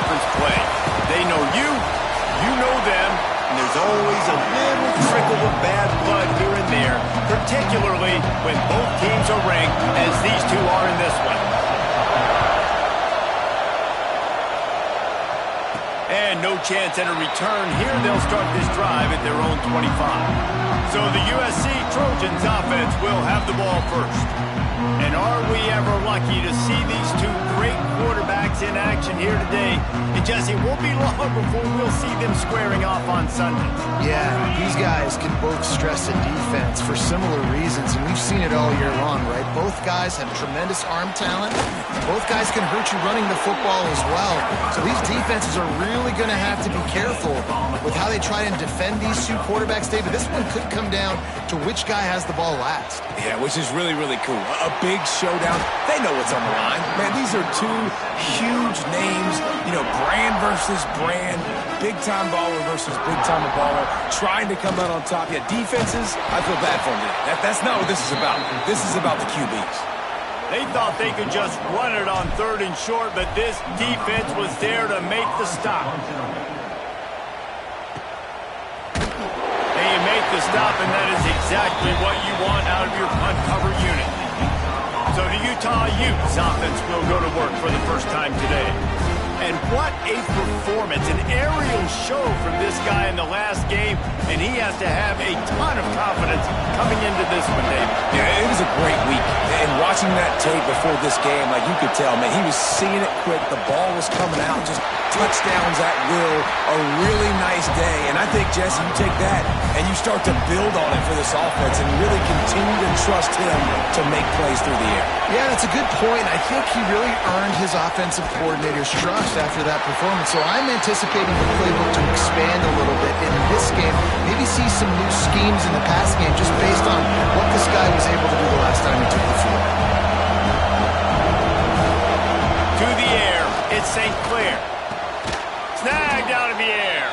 conference play. They know you, you know them, and there's always a little trickle of bad blood here and there, particularly when both teams are ranked as these two are in this one. And no chance at a return here. They'll start this drive at their own 25. So the USC Trojans offense will have the ball first. And are we ever lucky to see these two great quarterbacks in action here today? And Jesse, it won't be long before we'll see them squaring off on Sunday. Yeah, these guys can both stress a defense for similar reasons, and we've seen it all year long, right? Both guys have tremendous arm talent. Both guys can hurt you running the football as well. So these defenses are really going to have to be careful with how they try and defend these two quarterbacks, David. This one could come down to which guy has the ball last. Yeah, which is really, really cool. A big showdown. They know what's on the line. Man, these are two huge names, you know, brand versus brand, big-time baller versus big-time baller, trying to come out on top. Yeah, defenses, I feel bad for them. That's not what this is about. This is about the QBs. They thought they could just run it on 3rd and short, but this defense was there to make the stop. You make the stop, and that is exactly what you want out of your punt cover unit. So the Utah Utes offense will go to work for the first time today. And what a performance, an aerial show from this guy in the last game, and he has to have a ton of confidence coming into this one, David. Yeah, it was a great week. And watching that tape before this game, like you could tell, man, he was seeing it quick. The ball was coming out, just touchdowns at will. A really nice day. And I think, Jesse, you take that and you start to build on it for this offense and really continue to trust him to make plays through the air. Yeah, that's a good point. I think he really earned his offensive coordinator's trust after that performance. So I'm anticipating the playbook to expand a little bit in this game. Maybe see some new schemes in the past game just based on what this guy was able to do the last time he took the field. To the air, it's St. Clair. Snagged out of the air.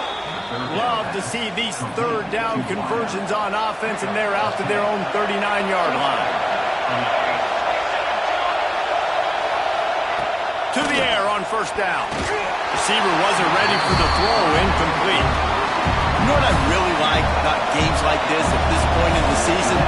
Love to see these 3rd down conversions on offense, and they're out to their own 39-yard line. To the air on 1st down. Receiver wasn't ready for the throw, incomplete. You know what I really like about games like this at this point in the season?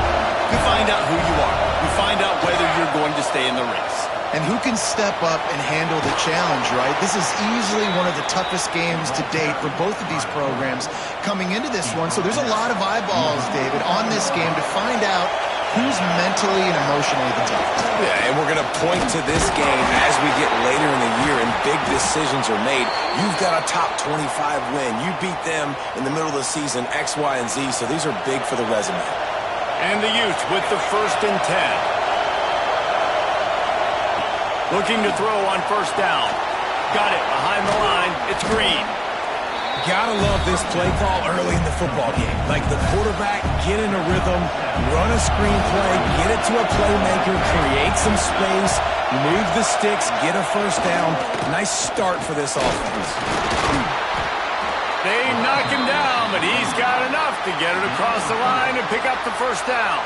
You find out who you are. You find out whether you're going to stay in the race. And who can step up and handle the challenge, right? This is easily one of the toughest games to date for both of these programs coming into this one. So there's a lot of eyeballs, David, on this game to find out who's mentally and emotionally the toughest. Yeah, and we're going to point to this game as we get later in the year and big decisions are made. You've got a top 25 win. You beat them in the middle of the season, X, Y, and Z, so these are big for the resume. And the Utes with the 1st and 10. Looking to throw on 1st down. Got it behind the line. It's Green. Gotta love this play call early in the football game. Like the quarterback, get in a rhythm, run a screen play, get it to a playmaker, create some space, move the sticks, get a 1st down. Nice start for this offense. They knock him down, but he's got enough to get it across the line and pick up the 1st down.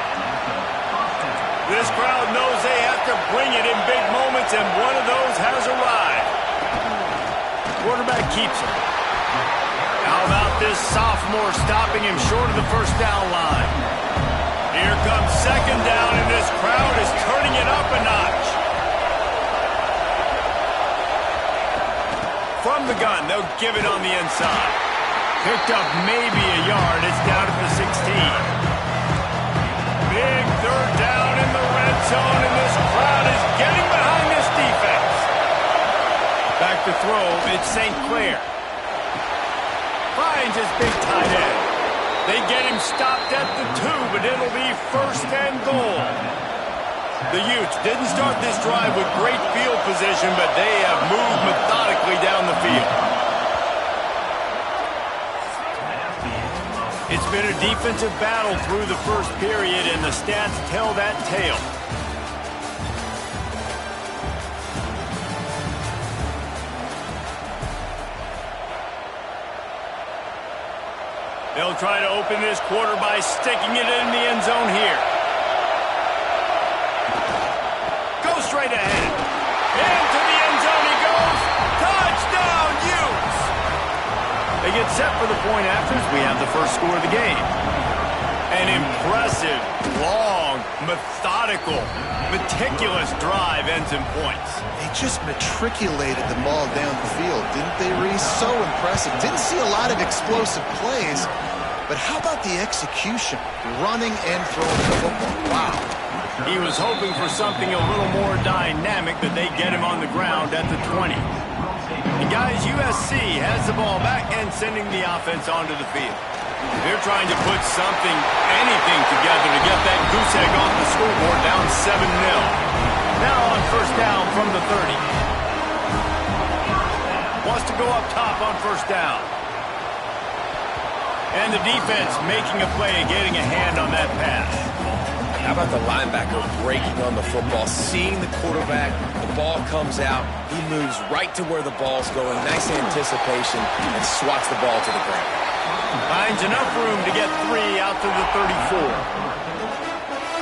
This crowd knows they have to bring it in big moments, and one of those has arrived. Quarterback keeps it. How about this sophomore stopping him short of the 1st down line? Here comes 2nd down, and this crowd is turning it up a notch. From the gun, they'll give it on the inside. Picked up maybe a yard. It's down at the 16. Big 3rd down in the red zone, and this crowd is getting behind this defense. Back to throw, it's St. Clair. Finds his big tight end. They get him stopped at the 2, but it'll be 1st and goal. The Utes didn't start this drive with great field position, but they have moved methodically down the field. It's been a defensive battle through the 1st period, and the stats tell that tale. They'll try to open this quarter by sticking it in the end zone here. Go straight ahead. Into the end zone he goes. Touchdown, set for the point afters. We have the first score of the game. An impressive, long, methodical, meticulous drive ends in points. They just matriculated the ball down the field, didn't they, Reese? So impressive. Didn't see a lot of explosive plays, but how about the execution? Running and throwing the football. Wow. He was hoping for something a little more dynamic, but they get him on the ground at the 20. And guys, USC has the ball back and sending the offense onto the field. They're trying to put something, anything together to get that goose egg off the scoreboard down 7-0. Now on first down from the 30. Wants to go up top on first down. And the defense making a play and getting a hand on that pass. How about the linebacker breaking on the football, seeing the quarterback, the ball comes out, he moves right to where the ball's going, nice anticipation, and swats the ball to the ground. Finds enough room to get 3 out to the 34.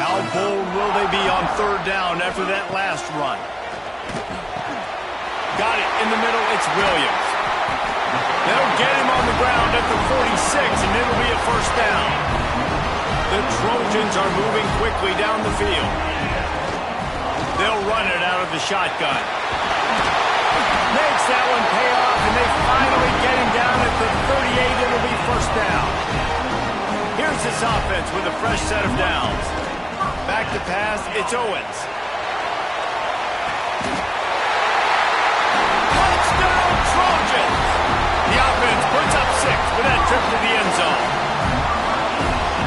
How bold will they be on third down after that last run? Got it in the middle, it's Williams. They'll get him on the ground at the 46, and it'll be a first down. The Trojans are moving quickly down the field. They'll run it out of the shotgun. Makes that one pay off, and they finally get him down at the 38. It'll be first down. Here's this offense with a fresh set of downs. Back to pass, it's Owens. Touchdown, Trojans! The offense puts up 6 with that trip to the end zone.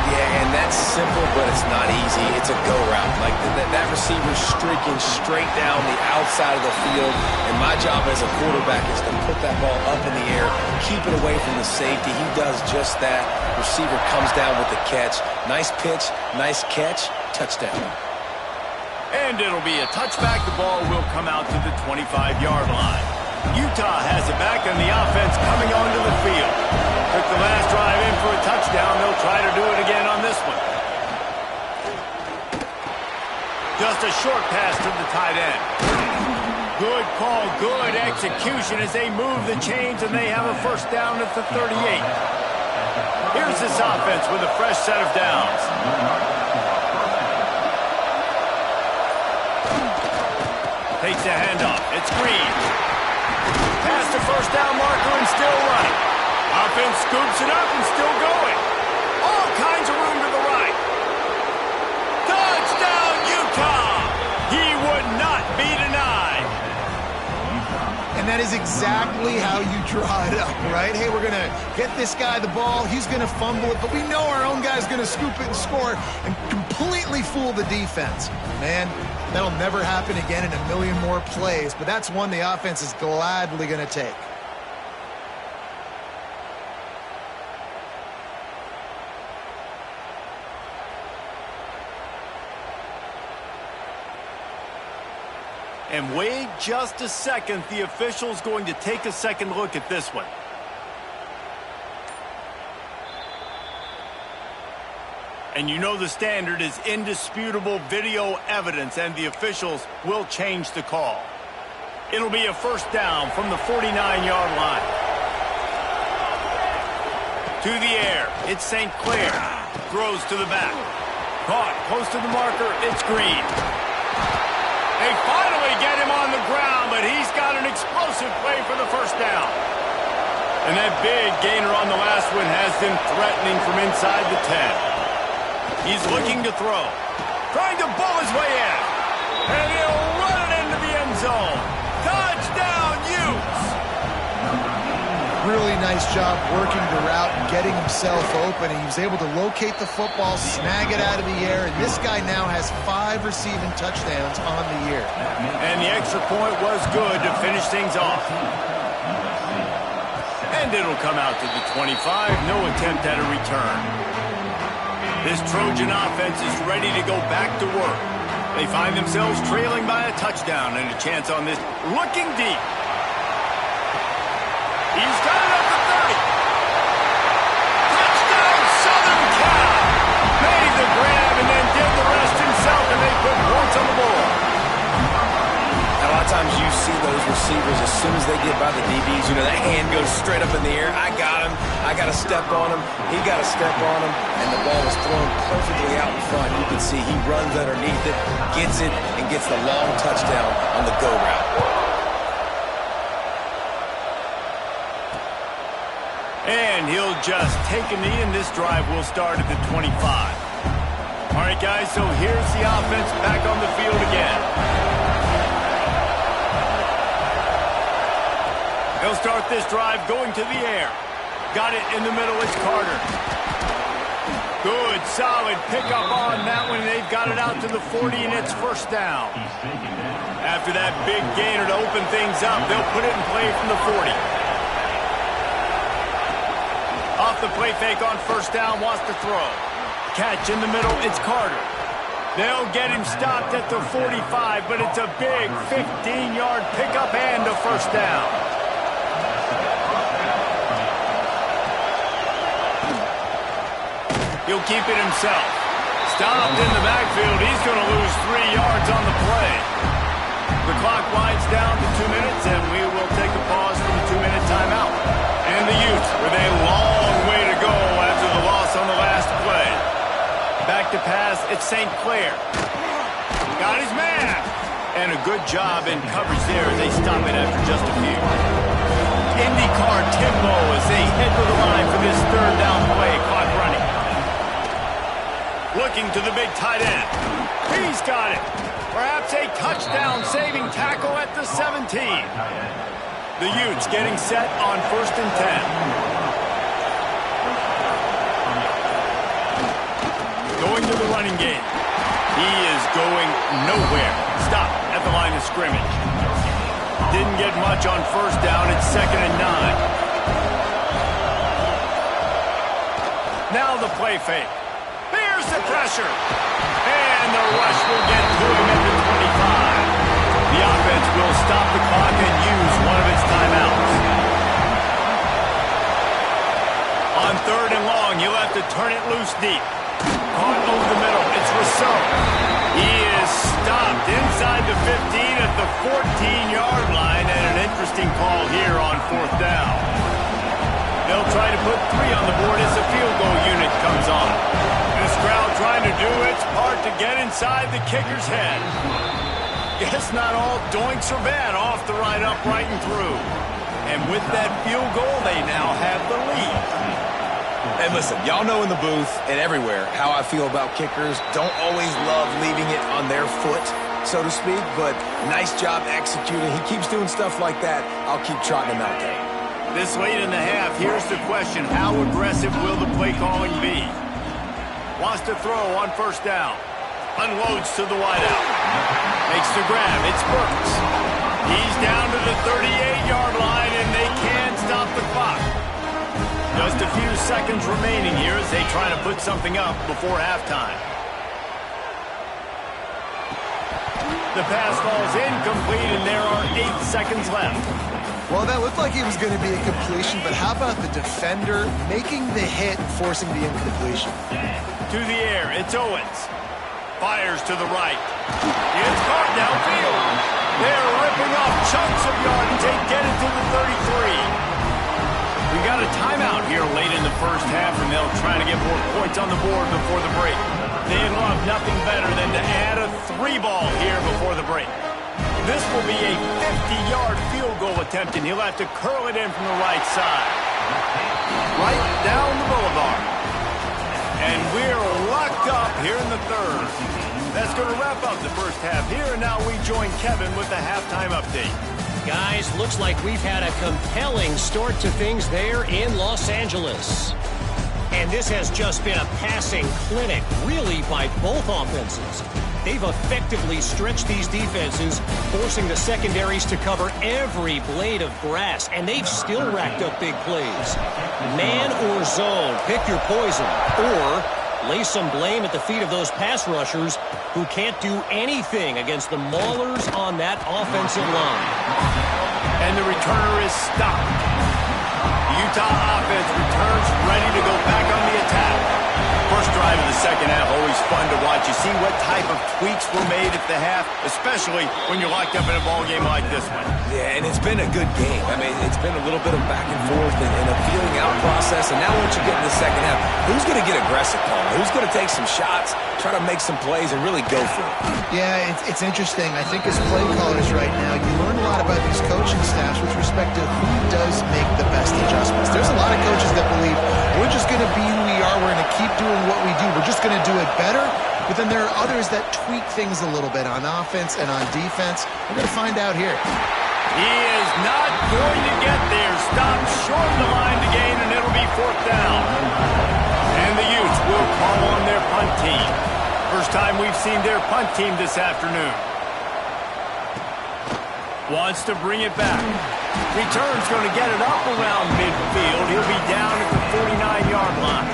Yeah, and that's simple, but it's not easy. It's a go route. Like that receiver's streaking straight down the outside of the field, and my job as a quarterback is to put that ball up in the air, keep it away from the safety. He does just that. Receiver comes down with the catch. Nice pitch, nice catch, touchdown. And it'll be a touchback. The ball will come out to the 25-yard line. Utah has it back, and the offense coming onto the field. Took the last drive in for a touchdown. They'll try to do it again on this one. Just a short pass to the tight end. Good call, good execution as they move the chains, and they have a first down at the 38. Here's this offense with a fresh set of downs. Takes the handoff. It's Green. Past the first down marker and still running. Offense scoops it up and still going. All kinds of room to the right. Touchdown, Utah! He would not be denied. And that is exactly how you draw it up, right? Hey, we're going to get this guy the ball. He's going to fumble it, but we know our own guy's going to scoop it and score and completely fool the defense. Man, that'll never happen again in a million more plays, but that's one the offense is gladly going to take. And wait just a second. The official's going to take a second look at this one. And you know the standard is indisputable video evidence, and the officials will change the call. It'll be a first down from the 49-yard line. To the air, it's St. Clair. Throws to the back. Caught close to the marker, it's Green. They finally get him on the ground, but he's got an explosive play for the first down. And that big gainer on the last one has them threatening from inside the 10. He's looking to throw. Trying to bull his way in. And he'll run it into the end zone. Touchdown, Utes! Really nice job working the route and getting himself open. He was able to locate the football, snag it out of the air, and this guy now has 5 receiving touchdowns on the year. And the extra point was good to finish things off. And it'll come out to the 25. No attempt at a return. This Trojan offense is ready to go back to work. They find themselves trailing by a touchdown and a chance on this. Looking deep. He's got it up to 30. Touchdown, Southern Cal. Made the grab and then did the rest himself, and they put points on the board. A lot of times you see those receivers, as soon as they get by the DBs, you know, that hand goes straight up in the air. I got him. I got to step on him. He got to step on him. And the ball is thrown perfectly out in front. You can see he runs underneath it, gets it, and gets the long touchdown on the go route. And he'll just take a knee, and this drive will start at the 25. All right, guys, so here's the offense back on the field again. He'll start this drive going to the air. Got it in the middle. It's Carter. Good, solid pickup on that one. They've got it out to the 40, and it's first down. After that big gainer to open things up, they'll put it in play from the 40. Off the play fake on first down, wants to throw. Catch in the middle, it's Carter. They'll get him stopped at the 45, but it's a big 15-yard pickup and a first down. He'll keep it himself. Stopped in the backfield. He's going to lose 3 yards on the play. The clock winds down to 2 minutes, and we will take a pause for the 2-minute timeout. And the Utes with a long way to go after the loss on the last play. Back to pass, it's St. Clair. Got his man. And a good job in coverage there as they stop it after just a few. IndyCar tempo as they head to the line for this third down play. Clock running. Looking to the big tight end. He's got it. Perhaps a touchdown-saving tackle at the 17. The Utes getting set on 1st and 10. Going to the running game. He is going nowhere. Stop at the line of scrimmage. Didn't get much on first down. It's 2nd and 9. Now the play fake. Here's the pressure. And the rush will get to him at the 25. The offense will stop the clock and use one of its timeouts. On 3rd and long, you'll have to turn it loose deep. Caught over the middle. It's Rousseau. He is stopped inside the 15 at the 14-yard line, and an interesting call here on 4th down. They'll try to put 3 on the board as the field goal unit comes on. This crowd trying to do its part to get inside the kicker's head. Guess not all doinks are bad off the right, upright, and through. And with that field goal, they now have the lead. And listen, y'all know in the booth and everywhere how I feel about kickers. Don't always love leaving it on their foot, so to speak, but nice job executing. He keeps doing stuff like that. I'll keep trotting him out there. This late in the half, here's the question. How aggressive will the play calling be? Wants to throw on first down. Unloads to the wideout. Makes the grab. It's Burks. He's down to the 38-yard line, and they can't stop the clock. Just a few seconds remaining here as they try to put something up before halftime. The pass falls incomplete, and there are 8 seconds left. Well, that looked like it was going to be a completion, but how about the defender making the hit, forcing the incompletion? To the air, it's Owens. Fires to the right. It's caught downfield. They're ripping off chunks of yardage. They get it to the 33. We got a timeout here late in the first half, and they'll try to get more points on the board before the break. They'd love nothing better than to add a 3-ball here before the break. This will be a 50-yard field goal attempt, and he'll have to curl it in from the right side. Right down the boulevard. And we're locked up here in the third. That's going to wrap up the first half here, and now we join Kevin with the halftime update. Guys, looks like we've had a compelling start to things there in Los Angeles. And this has just been a passing clinic, really, by both offenses. They've effectively stretched these defenses, forcing the secondaries to cover every blade of grass, and they've still racked up big plays. Man or zone, pick your poison, or lay some blame at the feet of those pass rushers who can't do anything against the maulers on that offensive line. And the returner is stopped. The Utah offense returns ready to go back on the attack. First drive drive of the second half, always fun to watch. You see what type of tweaks were made at the half, especially when you're locked up in a ball game like this one. Yeah, and it's been a good game. I mean, it's been a little bit of back and forth and a feeling out process. And now once you get in the second half, who's going to get aggressive, Paul? Who's going to take some shots, try to make some plays, and really go for it? Yeah, it's interesting. I think as play callers right now, you learn a lot about these coaching staffs with respect to who does make the best adjustments. There's a lot of coaches that believe we're just going to be who we are. We're going to keep doing what we do. We're just going to do it better. But then there are others that tweak things a little bit on offense and on defense. We're going to find out here. He is not going to get there. Stopped short of the line to gain, and it'll be fourth down. And the Utes will call on their punt team. First time we've seen their punt team this afternoon. Wants to bring it back. Return's going to get it up around midfield. He'll be down at the 49-yard line.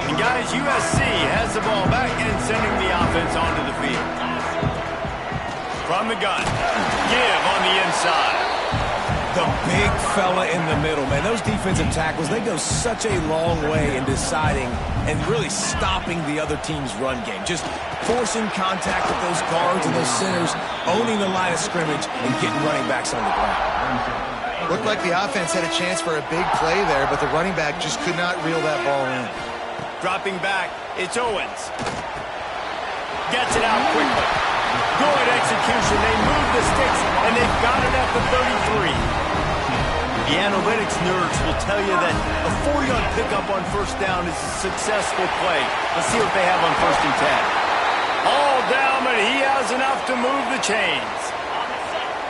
And guys, USC has the ball back and sending the offense onto the field. From the gun, give on the inside. The big fella in the middle, man. Those defensive tackles, they go such a long way in deciding and really stopping the other team's run game. Just forcing contact with those guards and those centers, owning the line of scrimmage, and getting running backs on the ground. Looked like the offense had a chance for a big play there, but the running back just could not reel that ball in. Dropping back, it's Owens. Gets it out quickly. Good execution. They move the sticks, and they've got it at the 33. The analytics nerds will tell you that a 4-yard pickup on first down is a successful play. Let's see what they have on 1st and 10. All down, but he has enough to move the chains.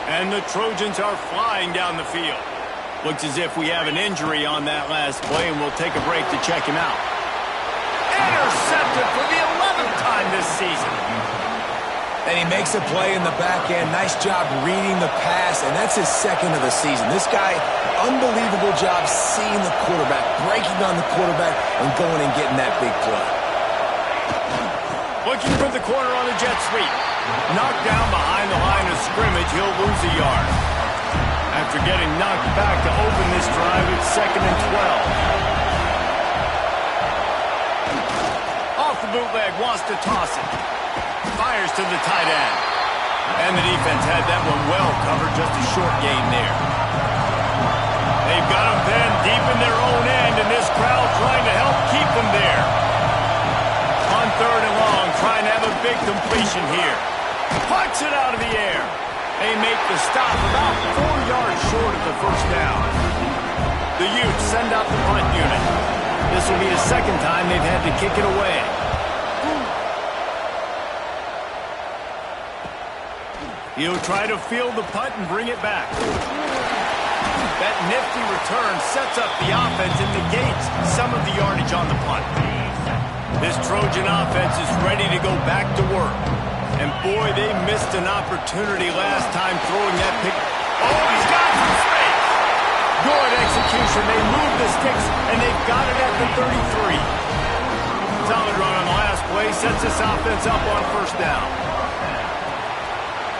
And the Trojans are flying down the field. Looks as if we have an injury on that last play, and we'll take a break to check him out. Intercepted for the 11th time this season. And he makes a play in the back end. Nice job reading the pass, and that's his second of the season. This guy, unbelievable job seeing the quarterback, breaking on the quarterback, and going and getting that big play. Looking for the corner on the jet sweep. Knocked down behind the line of scrimmage, he'll lose a yard. After getting knocked back to open this drive, it's 2nd and 12. Off the bootleg, wants to toss it. Fires to the tight end. And the defense had that one well covered, just a short gain there. They've got them then deep in their own end, and this crowd trying to help keep them there. On 3rd and long, trying to have a big completion here. Puts it out of the air. They make the stop about 4 yards short of the first down. The Utes send out the punt unit. This will be the second time they've had to kick it away. He'll try to field the punt and bring it back. That nifty return sets up the offense and negates some of the yardage on the punt. This Trojan offense is ready to go back to work. And boy, they missed an opportunity last time throwing that pick. Oh, he's got some space. Good execution. They move the sticks, and they've got it at the 33. Solid run on the last play sets this offense up on first down.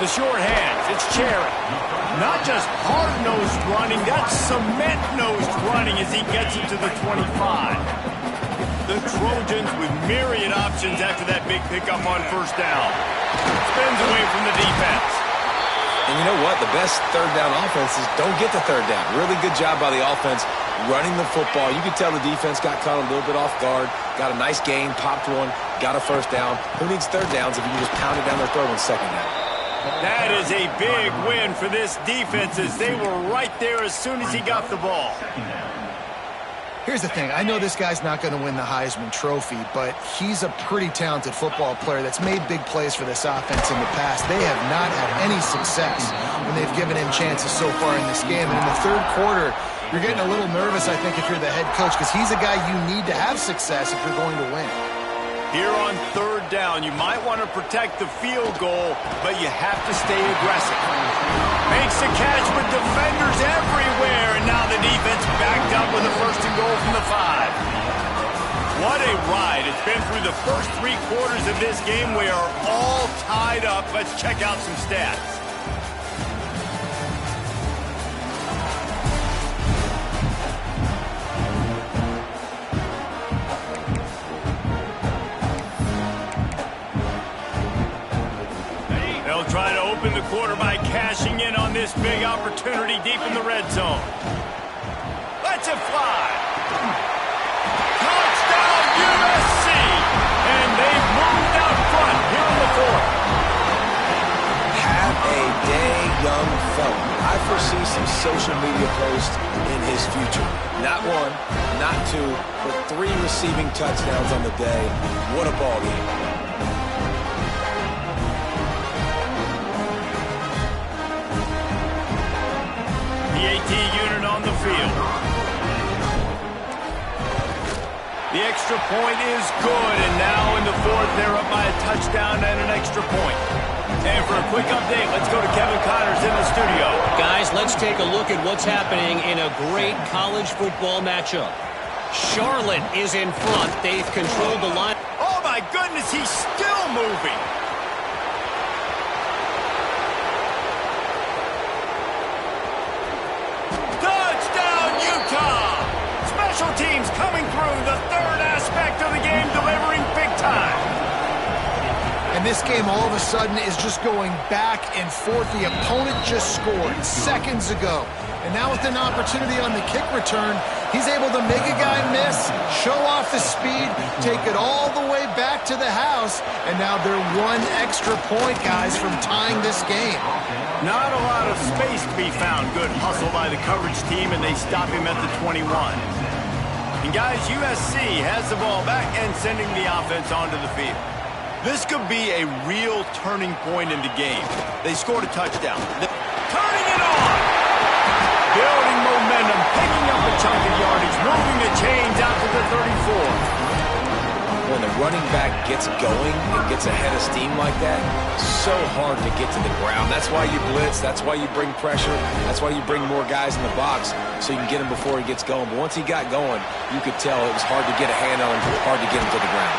The short hands, it's Cherry. Not just hard-nosed running, that's cement-nosed running as he gets into the 25. The Trojans with myriad options after that big pickup on first down. Spins away from the defense. And you know what? The best third down offenses don't get the third down. Really good job by the offense running the football. You can tell the defense got caught a little bit off guard, got a nice gain, popped one, got a first down. Who needs third downs if you can just pound it down their throat on second down? That is a big win for this defense as they were right there as soon as he got the ball. Here's the thing. I know this guy's not going to win the Heisman Trophy, but he's a pretty talented football player that's made big plays for this offense in the past. They have not had any success when they've given him chances so far in this game. And in the third quarter, you're getting a little nervous, I think, if you're the head coach, because he's a guy you need to have success if you're going to win. Here on third down, you might want to protect the field goal, but you have to stay aggressive. Makes the catch with defenders everywhere, and now the defense backed up with a 1st and goal from the 5. What a ride. It's been through the first 3 quarters of this game. We are all tied up. Let's check out some stats. this big opportunity deep in the red zone. Lets it fly. Touchdown, USC! And they've moved out front here in the fourth. Have a day, young fella. I foresee some social media posts in his future. Not one, not two, but 3 receiving touchdowns on the day. What a ball game. The AT unit on the field. The extra point is good, and now in the fourth, they're up by a touchdown and an extra point. And for a quick update, let's go to Kevin Connors in the studio. Guys, let's take a look at what's happening in a great college football matchup. Charlotte is in front. They've controlled the line. Oh, my goodness, he's still moving. Touchdown, Utah! Special teams coming through, the third aspect of the game, delivering big time. And this game all of a sudden is just going back and forth. The opponent just scored seconds ago. And now with an opportunity on the kick return, he's able to make a guy miss, show off the speed, take it all the way back to the house, and now they're 1 extra point, guys, from tying this game. Not a lot of space to be found. Good hustle by the coverage team, and they stop him at the 21. And guys, USC has the ball back and sending the offense onto the field. This could be a real turning point in the game. They scored a touchdown. Turning it on! Building momentum, picking up a chunk of yardage, moving the chains out to the 34. When the running back gets going and gets ahead of steam like that, so hard to get to the ground. That's why you blitz. That's why you bring pressure. That's why you bring more guys in the box so you can get him before he gets going. But once he got going, you could tell it was hard to get a hand on him, hard to get him to the ground.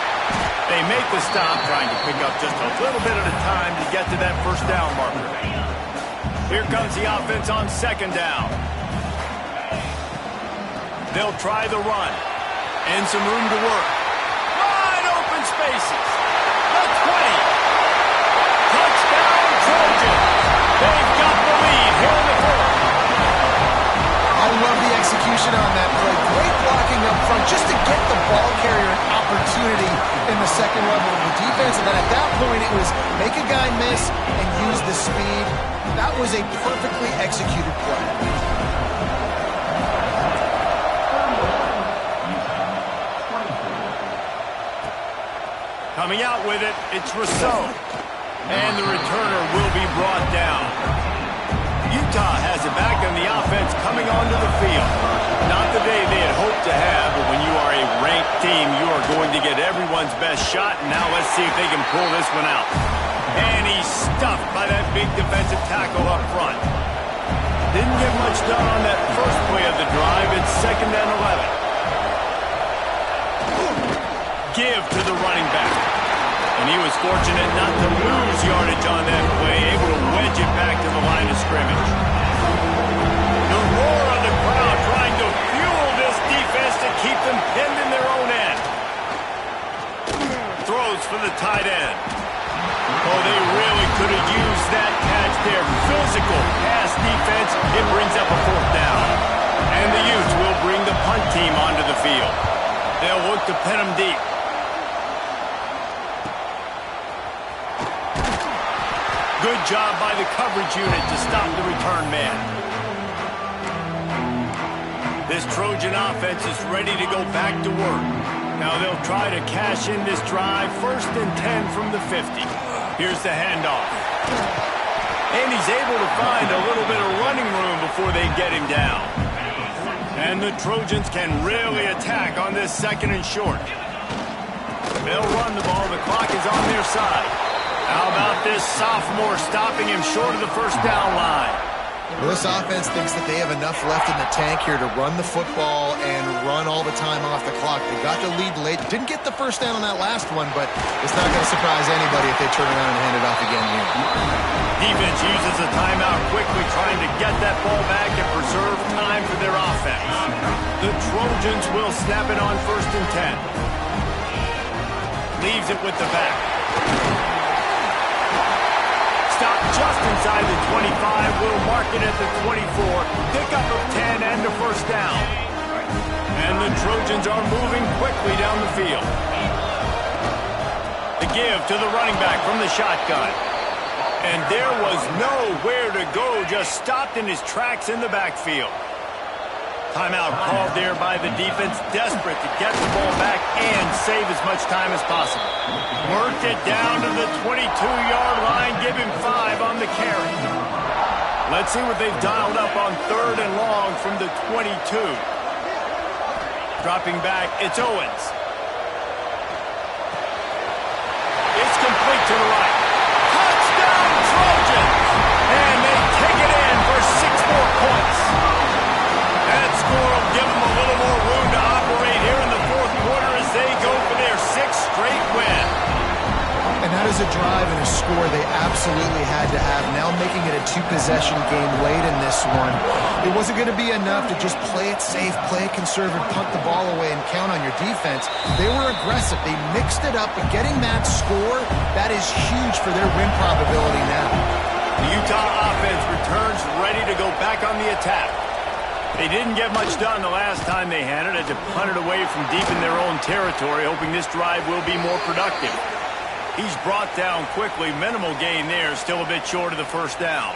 They make the stop, trying to pick up just a little bit at a time to get to that first down marker. Here comes the offense on second down. They'll try the run. And some room to work. Wide open spaces. The 20. Touchdown, Trojans. They've got the lead here in the fourth. I love the execution on that play. Great blocking up front just to get the ball carrier an opportunity in the second level of the defense. And then at that point, it was make a guy miss and use the speed. That was a perfectly executed play. Coming out with it, it's Rousseau. And the returner will be brought down. Utah has it back on the offense coming onto the field. Not the day they had hoped to have, but when you are a ranked team, you are going to get everyone's best shot. And now let's see if they can pull this one out. And he's stuffed by that big defensive tackle up front. Didn't get much done on that first play of the drive. It's 2nd and 11. Give to the running back. And he was fortunate not to lose yardage on that play, able to wedge it back to the line of scrimmage. The roar of the crowd trying to fuel this defense to keep them pinned in their own end. Throws for the tight end. Oh, they really could have used that catch there. Physical pass defense. It brings up a 4th down. And the Utes will bring the punt team onto the field. They'll look to pin them deep. Good job by the coverage unit to stop the return man. This Trojan offense is ready to go back to work. Now they'll try to cash in this drive. 1st and 10 from the 50. Here's the handoff. And he's able to find a little bit of running room before they get him down. And the Trojans can really attack on this 2nd and short. They'll run the ball. The clock is on their side. How about this sophomore stopping him short of the first down line? Well, this offense thinks that they have enough left in the tank here to run the football and run all the time off the clock. They got the lead late. Didn't get the first down on that last one, but it's not going to surprise anybody if they turn around and hand it off again here. Defense uses a timeout quickly, trying to get that ball back and preserve time for their offense. The Trojans will snap it on 1st and 10. Leaves it with the back. stop just inside the 25. We'll mark it at the 24. Pickup of 10 and a first down. And the Trojans are moving quickly down the field. The give to the running back from the shotgun. And there was nowhere to go, just stopped in his tracks in the backfield. Timeout called there by the defense, desperate to get the ball back and save as much time as possible. Worked it down to the 22-yard line, give him 5 on the carry. Let's see what they've dialed up on 3rd and long from the 22. Dropping back, it's Owens. It's complete to the right. Touchdown, Trojans! And they take it in for 6 more points. That score will give them a little more room to operate here in the 4th quarter as they go for their 6th straight win. And that is a drive and a score they absolutely had to have. Now making it a 2-possession game late in this one. It wasn't going to be enough to just play it safe, play it conservative, punt the ball away, and count on your defense. They were aggressive. They mixed it up, but getting that score, that is huge for their win probability now. The Utah offense returns ready to go back on the attack. They didn't get much done the last time they had it. Had to punt it away from deep in their own territory, hoping this drive will be more productive. He's brought down quickly. Minimal gain there, still a bit short of the first down.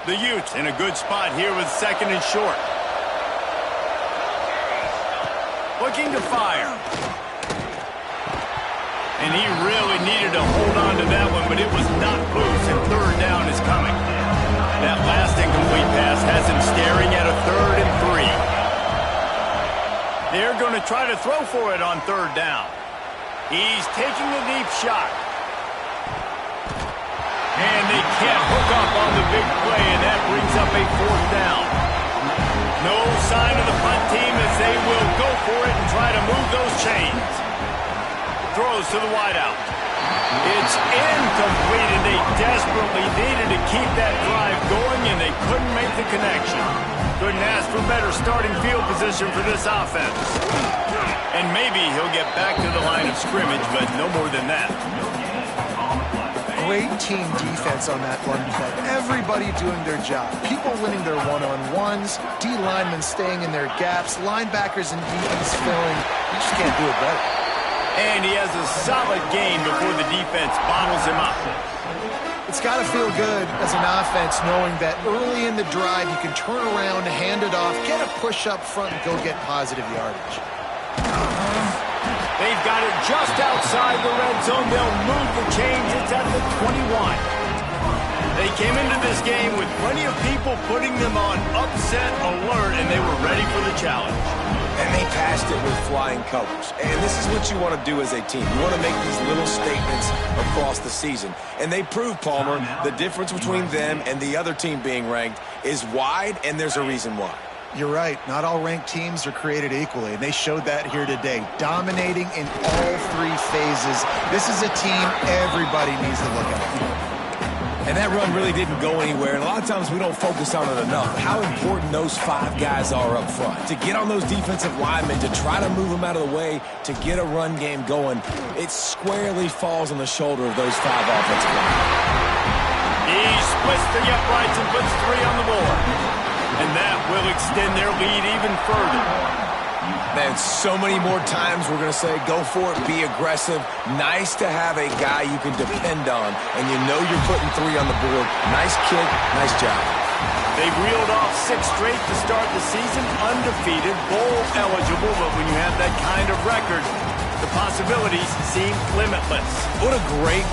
The Utes in a good spot here with 2nd and short. Looking to fire. And he really needed to hold on to that one, but it was not loose, and 3rd down is coming. That last incomplete pass has him staring at a 3rd and 3. They're going to try to throw for it on 3rd down. He's taking a deep shot. And they can't hook up on the big play, and that brings up a 4th down. No sign of the punt team as they will go for it and try to move those chains. Throws to the wideout. It's incomplete, and they desperately needed to keep that drive going, and they couldn't make the connection. Couldn't ask for better starting field position for this offense. And maybe he'll get back to the line of scrimmage, but no more than that. Great team defense on that one play. Everybody doing their job. People winning their one-on-ones, D-linemen staying in their gaps, linebackers and DBs filling. You just can't do it better. And he has a solid game before the defense bottles him up. It's got to feel good as an offense knowing that early in the drive you can turn around, hand it off, get a push up front, and go get positive yardage. They've got it just outside the red zone. They'll move the chains. It's at the 21. They came into this game with plenty of people putting them on upset alert, and they were ready for the challenge. And they passed it with flying colors. And this is what you want to do as a team. You want to make these little statements across the season. And they proved, Palmer, the difference between them and the other team being ranked is wide, and there's a reason why. You're right. Not all ranked teams are created equally, and they showed that here today, dominating in all 3 phases. This is a team everybody needs to look at. And that run really didn't go anywhere, and a lot of times we don't focus on it enough, how important those 5 guys are up front. To get on those defensive linemen, to try to move them out of the way, to get a run game going, it squarely falls on the shoulder of those 5 offensive linemen. He splits the uprights and puts 3 on the board. And that will extend their lead even further. Man, so many more times we're going to say, go for it, be aggressive. Nice to have a guy you can depend on, and you know you're putting 3 on the board. Nice kick, nice job. They've reeled off 6 straight to start the season, undefeated, bowl eligible, but when you have that kind of record, the possibilities seem limitless. What a great